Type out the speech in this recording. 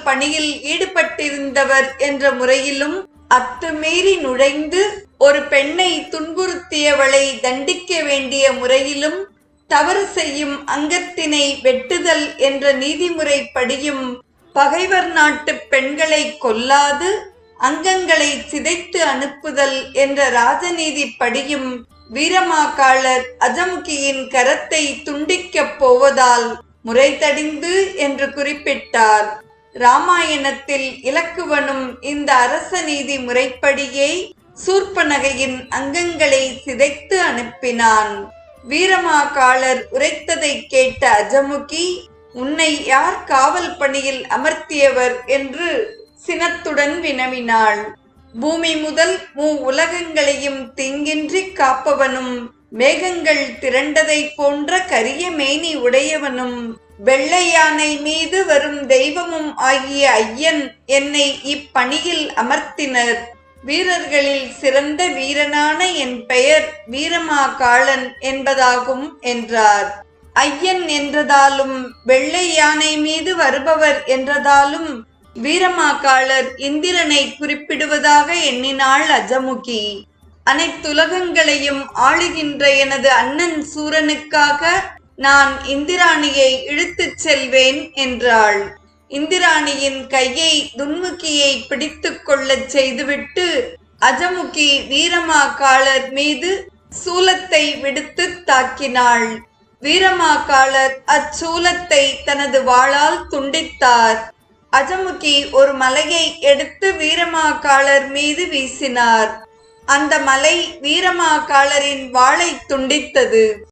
பணியில் ஈடுபட்டிருந்தவர் என்ற முறையிலும், அத்துமீறி நுழைந்து ஒரு பெண்ணை துன்புறுத்தியவளை தண்டிக்க வேண்டிய முறையிலும், தவறு செய்யும் அங்கத்தினை வெட்டுதல் என்ற நீதிமுறைப்படியும், பகைவர் நாட்டு பெண்களை கொல்லாது அங்கங்களை சிதைத்து அனுப்புதல் என்ற ராஜநீதிப்படியும் வீரமாகாளர் அஜமுகியின் கரத்தை துண்டிக்கப் போவதால் முறைதடிந்து என்று குறிப்பிட்டார். இராமாயணத்தில் இலக்குவனும் இந்த அரச நீதி முறைப்படியே சூர்ப்பனகையின் அங்கங்களை சிதைத்து அனுப்பினான். வீரமாகாளர் உரைத்ததை கேட்ட அஜமுகி, உன்னை யார் காவல் பணியில் அமர்த்தியவர் என்று சினத்துடன் வினவினாள். பூமி முதல் உலகங்களையும் தீங்கின்றி காப்பவனும், மேகங்கள் திரண்டதை போன்ற கரிய மேனி உடையவனும், வெள்ளை யானை மீது வரும் தெய்வமும் ஆகிய ஐயன் என்னை இப்பணியில் அமர்த்தினர். வீரர்களில் சிறந்த வீரனான என் பெயர் வீரமாகாளன் என்பதாகும் என்றார். ஐயன் என்றதாலும் வெள்ளை யானை மீது வருபவர் என்றதாலும் வீரமாகாளர் இந்திரனை குறிப்பிடுவதாக எண்ணினாள் அஜமுகி. அனைத்துலகங்களையும் ஆளுகின்ற எனது அண்ணன் சூரனுக்காக நான் இந்திராணியை இழுத்துச் செல்வேன் என்றாள். இந்திராணியின் கையை துன்முகியை பிடித்து கொள்ளச் செய்துவிட்டு அஜமுகி வீரமாகாளர் மீது சூலத்தை விடுத்து தாக்கினாள். வீரமாகாளர் அச்சூலத்தை தனது வாளால் துண்டித்தார். அஜமுகி ஒரு மலையை எடுத்து வீரமாகாளர் மீது வீசினார். அந்த மலை வீரமாகாளரின் வாளை துண்டித்தது.